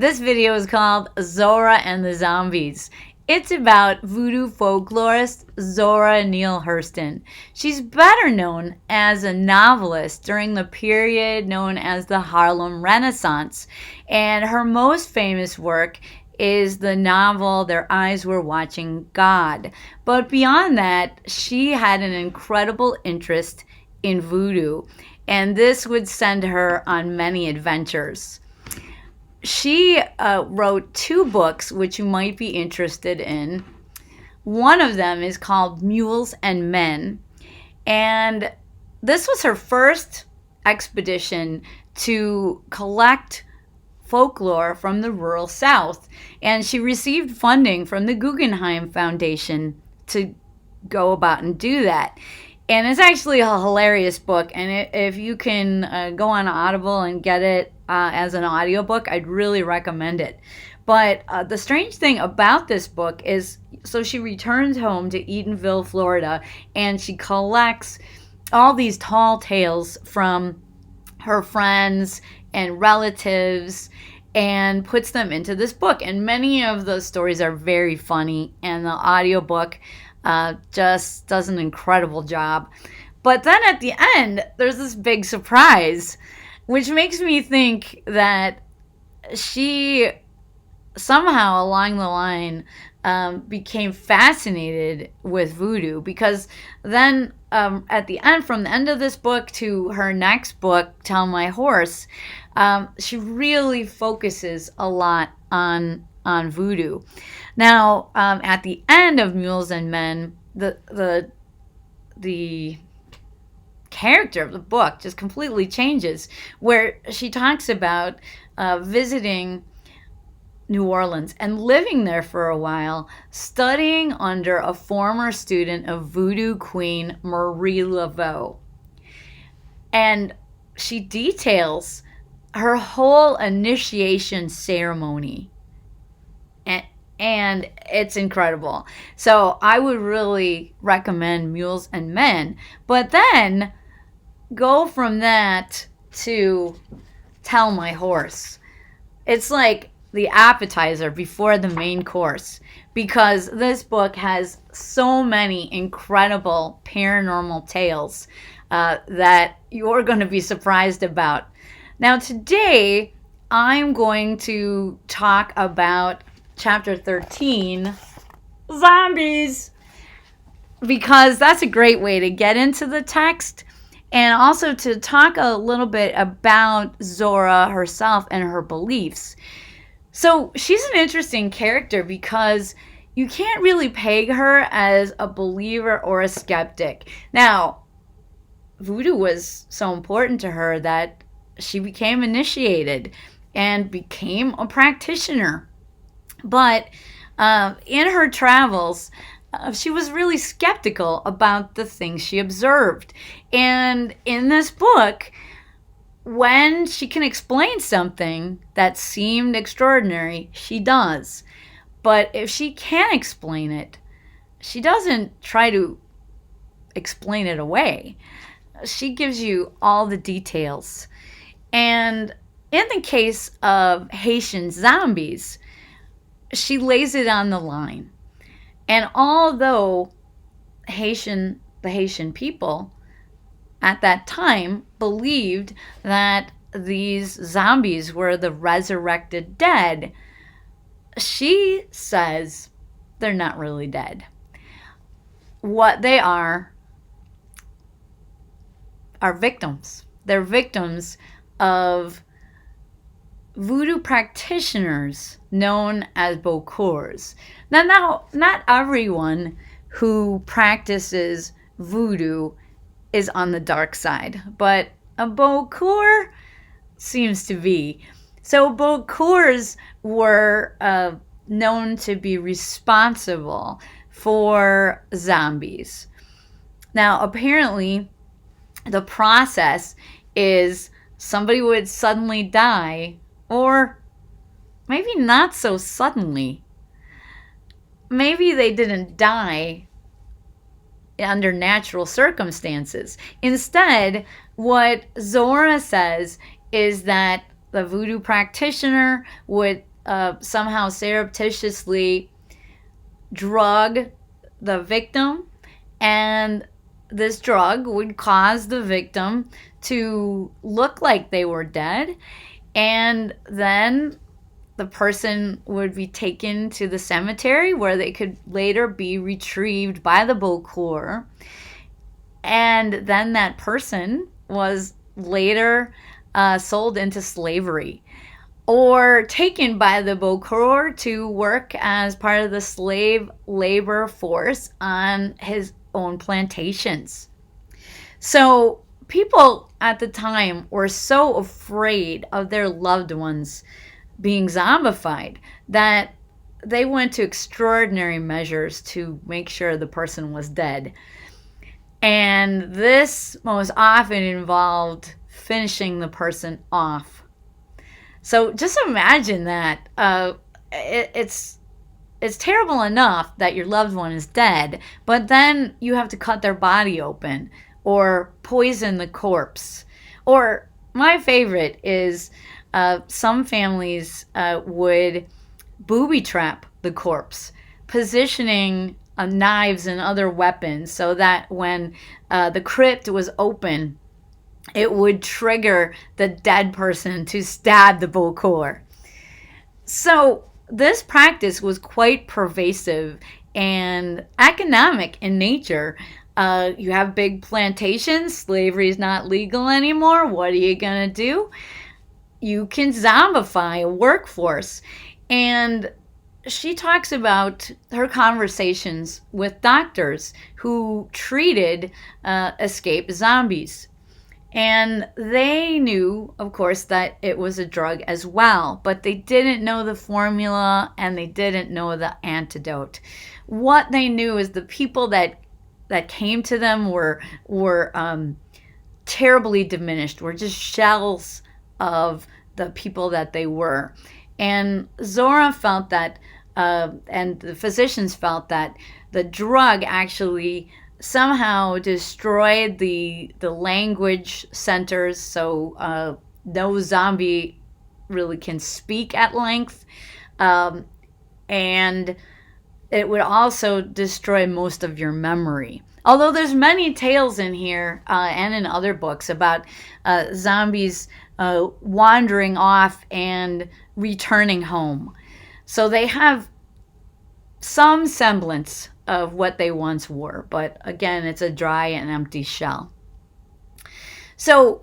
This video is called Zora and the Zombies. It's about voodoo folklorist Zora Neale Hurston. She's better known as a novelist during the period known as the Harlem Renaissance, and her most famous work is the novel Their Eyes Were Watching God. But beyond that, she had an incredible interest in voodoo, and this would send her on many adventures. She wrote 2 books which you might be interested in. One of them is called Mules and Men, and this was her first expedition to collect folklore from the rural South, and she received funding from the Guggenheim Foundation to go about and do that. And it's actually a hilarious book, and if you can go on Audible and get it as an audiobook, I'd really recommend it. But the strange thing about this book is, so she returns home to Eatonville, Florida, and she collects all these tall tales from her friends and relatives and puts them into this book. And many of those stories are very funny, and the audiobook just does an incredible job. But then at the end, there's this big surprise, which makes me think that she somehow along the line became fascinated with voodoo, because then at the end, from the end of this book to her next book, Tell My Horse, she really focuses a lot on voodoo. Now, at the end of Mules and Men, the character of the book just completely changes, where she talks about visiting New Orleans and living there for a while, studying under a former student of voodoo queen Marie Laveau. And she details her whole initiation ceremony. And it's incredible. So I would really recommend Mules and Men. But then go from that to Tell My Horse. It's like the appetizer before the main course, because this book has so many incredible paranormal tales that you're going to be surprised about. Now today, I'm going to talk about Chapter 13, Zombies, because that's a great way to get into the text, and also to talk a little bit about Zora herself and her beliefs. So she's an interesting character because you can't really peg her as a believer or a skeptic. Now, voodoo was so important to her that she became initiated and became a practitioner. But in her travels, she was really skeptical about the things she observed. And in this book, when she can explain something that seemed extraordinary, she does. But if she can't explain it, she doesn't try to explain it away. She gives you all the details. And in the case of Haitian zombies, she lays it on the line. And although the Haitian people at that time believed that these zombies were the resurrected dead, she says they're not really dead. What they are victims. They're victims of voodoo practitioners known as Bokors. Now, not everyone who practices voodoo is on the dark side, but a Bokor seems to be. So Bokors were known to be responsible for zombies. Now, apparently, the process is somebody would suddenly die, or maybe not so suddenly. Maybe they didn't die under natural circumstances. Instead, what Zora says is that the voodoo practitioner would somehow surreptitiously drug the victim, and this drug would cause the victim to look like they were dead, and then the person would be taken to the cemetery where they could later be retrieved by the Bokor, and then that person was later sold into slavery or taken by the Bokor to work as part of the slave labor force on his own plantations. So people at the time were so afraid of their loved ones being zombified that they went to extraordinary measures to make sure the person was dead. And this most often involved finishing the person off. So just imagine that. It's terrible enough that your loved one is dead, but then you have to cut their body open or poison the corpse. Or my favorite is some families would booby trap the corpse, positioning knives and other weapons so that when the crypt was open, it would trigger the dead person to stab the Bokor. So this practice was quite pervasive and economic in nature. You have big plantations, slavery is not legal anymore. What are you going to do? You can zombify a workforce. And she talks about her conversations with doctors who treated escaped zombies. And they knew, of course, that it was a drug as well, but they didn't know the formula and they didn't know the antidote. What they knew is the people that came to them were terribly diminished, were just shells of the people that they were. And Zora felt that, and the physicians felt that the drug actually somehow destroyed the language centers, so no zombie really can speak at length, and it would also destroy most of your memory. Although there's many tales in here and in other books about zombies wandering off and returning home. So they have some semblance of what they once were, but again, it's a dry and empty shell. So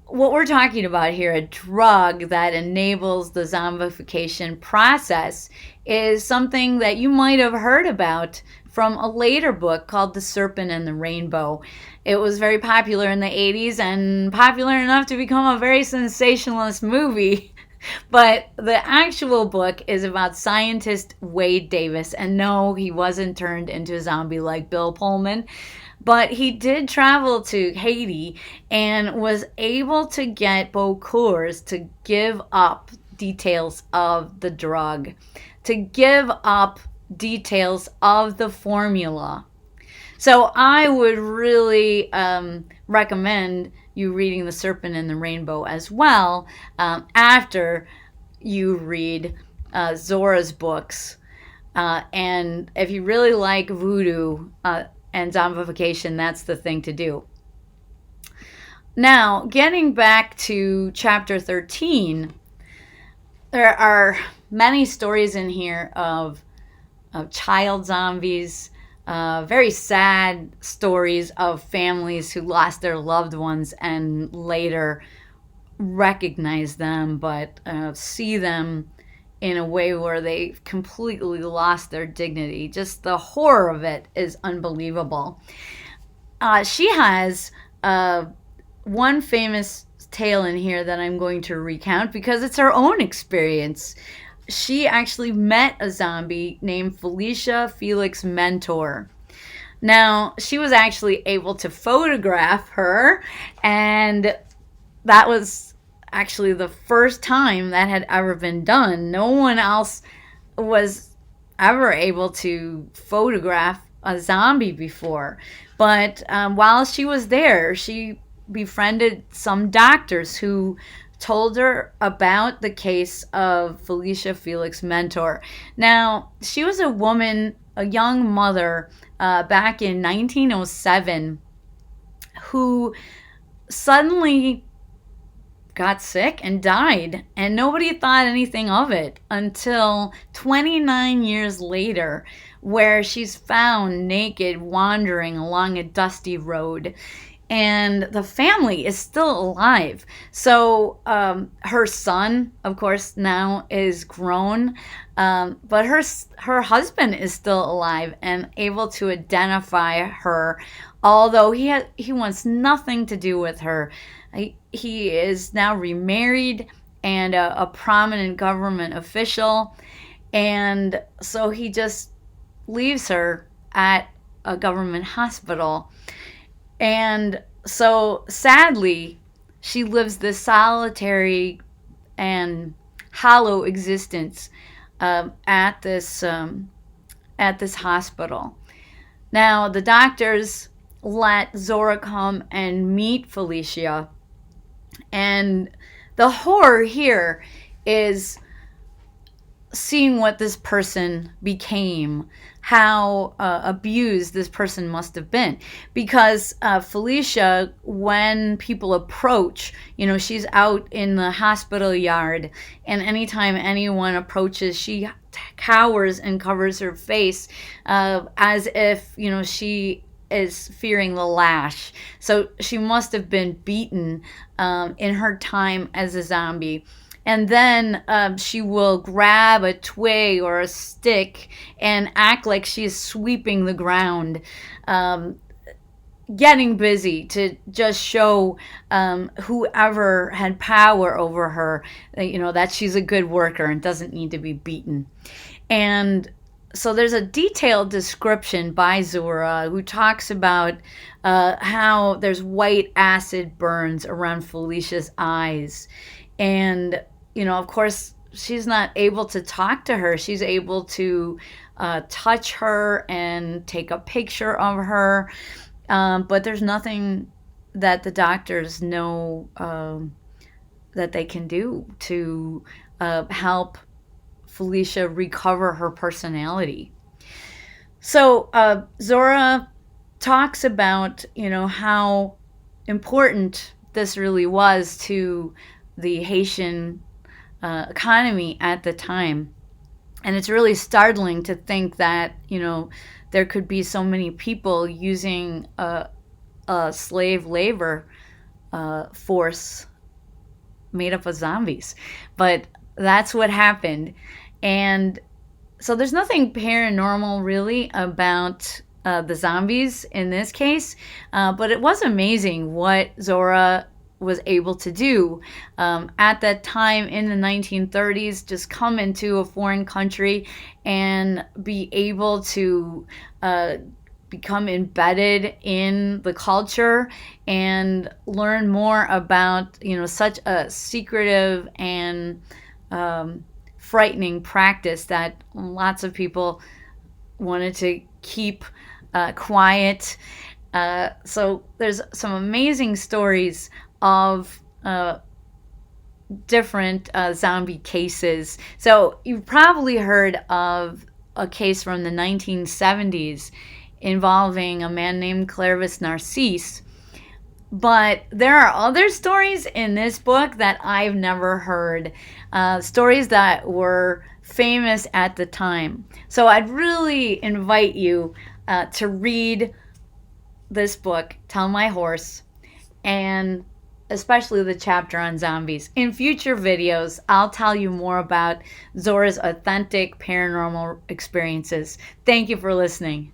what we're talking about here, a drug that enables the zombification process, is something that you might have heard about from a later book called The Serpent and the Rainbow. It was very popular in the 80s and popular enough to become a very sensationalist movie. But the actual book is about scientist Wade Davis. And no, he wasn't turned into a zombie like Bill Pullman. But he did travel to Haiti and was able to get Bokors to give up details of the drug, to give up details of the formula. So I would really recommend you reading The Serpent and the Rainbow as well after you read Zora's books. And if you really like voodoo and zombification, that's the thing to do. Now, getting back to chapter 13, there are many stories in here of child zombies, very sad stories of families who lost their loved ones and later recognize them, but see them in a way where they completely lost their dignity. Just the horror of it is unbelievable. She has one famous tale in here that I'm going to recount because it's her own experience. She actually met a zombie named Felicia Felix Mentor. Now, she was actually able to photograph her, and that was actually the first time that had ever been done. No one else was ever able to photograph a zombie before. But while she was there, she befriended some doctors who told her about the case of Felicia Felix Mentor. Now, she was a woman, a young mother, back in 1907 who suddenly got sick and died, and nobody thought anything of it until 29 years later, where she's found naked wandering along a dusty road. And the family is still alive. So her son, of course, now is grown, but her husband is still alive and able to identify her, although he wants nothing to do with her. He is now remarried and a prominent government official, and so he just leaves her at a government hospital. And so, sadly, she lives this solitary and hollow existence at this hospital. Now, the doctors let Zora come and meet Felicia, and the horror here is seeing what this person became, how abused this person must have been. Because Felicia, when people approach, she's out in the hospital yard, and anytime anyone approaches, she cowers and covers her face as if, she is fearing the lash. So she must have been beaten in her time as a zombie. And then she will grab a twig or a stick and act like she's sweeping the ground, getting busy to just show whoever had power over her, that she's a good worker and doesn't need to be beaten. And so there's a detailed description by Zora who talks about how there's white acid burns around Felicia's eyes. And of course, she's not able to talk to her. She's able to touch her and take a picture of her. But there's nothing that the doctors know that they can do to help Felicia recover her personality. So Zora talks about, how important this really was to the Haitian economy at the time. And it's really startling to think that, there could be so many people using a slave labor force made up of zombies. But that's what happened. And so there's nothing paranormal really about the zombies in this case, but it was amazing what Zora was able to do at that time in the 1930s, just come into a foreign country and be able to become embedded in the culture and learn more about, such a secretive and frightening practice that lots of people wanted to keep quiet. So there's some amazing stories of different zombie cases. So you've probably heard of a case from the 1970s involving a man named Clervis Narcisse. But there are other stories in this book that I've never heard, stories that were famous at the time. So I'd really invite you to read this book, Tell My Horse, and especially the chapter on zombies. In future videos, I'll tell you more about Zora's authentic paranormal experiences. Thank you for listening.